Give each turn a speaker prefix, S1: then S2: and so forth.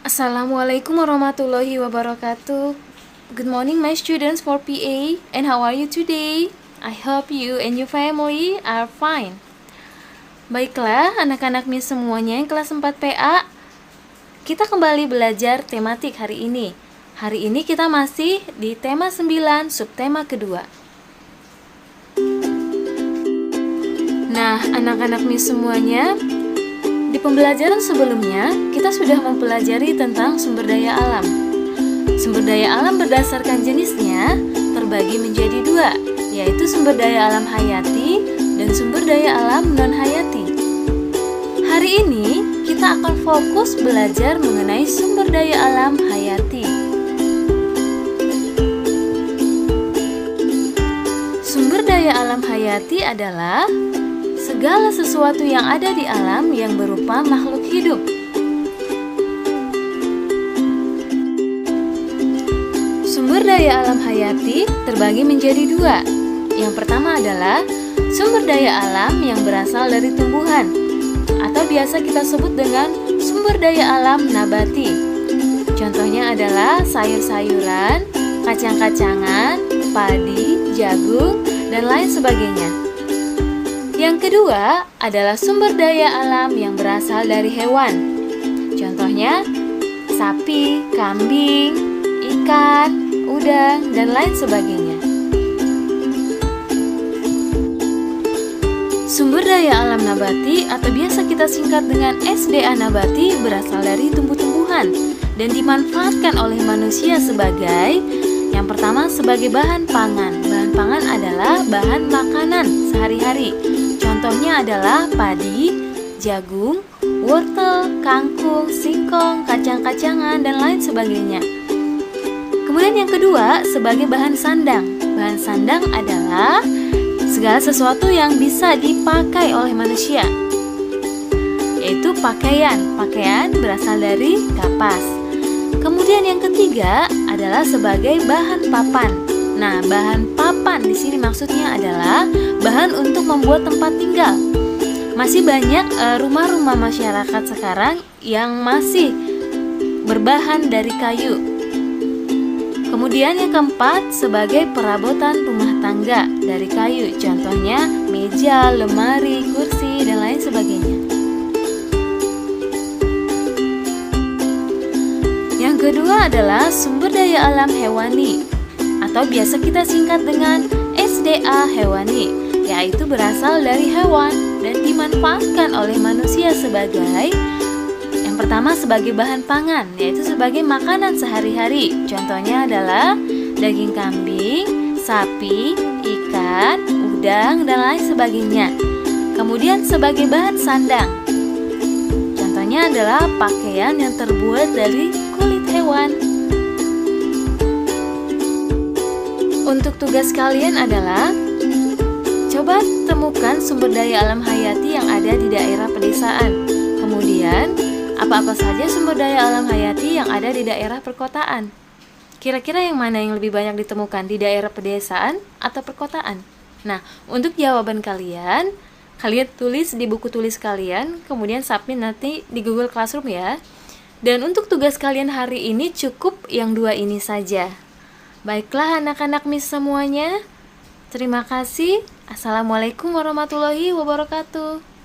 S1: Assalamualaikum warahmatullahi wabarakatuh. Good morning my students for PA, and how are you today? I hope you and your family are fine. Baiklah anak-anak Miss semuanya yang kelas 4 PA, kita kembali belajar tematik hari ini. Hari ini kita masih di tema 9 subtema kedua. Nah anak-anak Miss semuanya, di pembelajaran sebelumnya, kita sudah mempelajari tentang sumber daya alam. Sumber daya alam berdasarkan jenisnya terbagi menjadi dua, yaitu sumber daya alam hayati dan sumber daya alam non-hayati. Hari ini, kita akan fokus belajar mengenai sumber daya alam hayati. Sumber daya alam hayati adalah segala sesuatu yang ada di alam yang berupa makhluk hidup. Sumber daya alam hayati terbagi menjadi dua. Yang pertama adalah sumber daya alam yang berasal dari tumbuhan, atau biasa kita sebut dengan sumber daya alam nabati. Contohnya adalah sayur-sayuran, kacang-kacangan, padi, jagung, dan lain sebagainya. Yang kedua adalah sumber daya alam yang berasal dari hewan. Contohnya sapi, kambing, ikan, udang, dan lain sebagainya. Sumber daya alam nabati atau biasa kita singkat dengan SDA nabati berasal dari tumbuh-tumbuhan dan dimanfaatkan oleh manusia sebagai yang pertama sebagai bahan pangan. Bahan pangan adalah bahan makanan sehari-hari. Contohnya adalah padi, jagung, wortel, kangkung, singkong, kacang-kacangan, dan lain sebagainya. Kemudian yang kedua, sebagai bahan sandang. Bahan sandang adalah segala sesuatu yang bisa dipakai oleh manusia, yaitu pakaian. Pakaian berasal dari kapas. Kemudian yang ketiga adalah sebagai bahan papan. Nah, bahan papan di sini maksudnya adalah bahan untuk membuat tempat tinggal. Masih banyak rumah-rumah masyarakat sekarang yang masih berbahan dari kayu. Kemudian yang keempat sebagai perabotan rumah tangga dari kayu. Contohnya meja, lemari, kursi, dan lain sebagainya. Yang kedua adalah sumber daya alam hewani, atau biasa kita singkat dengan SDA hewani, yaitu berasal dari hewan dan dimanfaatkan oleh manusia sebagai yang pertama sebagai bahan pangan, yaitu sebagai makanan sehari-hari. Contohnya adalah daging kambing, sapi, ikan, udang, dan lain sebagainya. Kemudian sebagai bahan sandang, contohnya adalah pakaian yang terbuat dari kulit hewan. Untuk tugas kalian adalah coba temukan sumber daya alam hayati yang ada di daerah pedesaan. Kemudian, apa-apa saja sumber daya alam hayati yang ada di daerah perkotaan? Kira-kira yang mana yang lebih banyak ditemukan, di daerah pedesaan atau perkotaan? Nah, untuk jawaban kalian tulis di buku tulis kalian, kemudian submit nanti di Google Classroom ya. Dan untuk tugas kalian hari ini cukup yang dua ini saja. Baiklah anak-anak Miss semuanya, terima kasih. Assalamualaikum warahmatullahi wabarakatuh.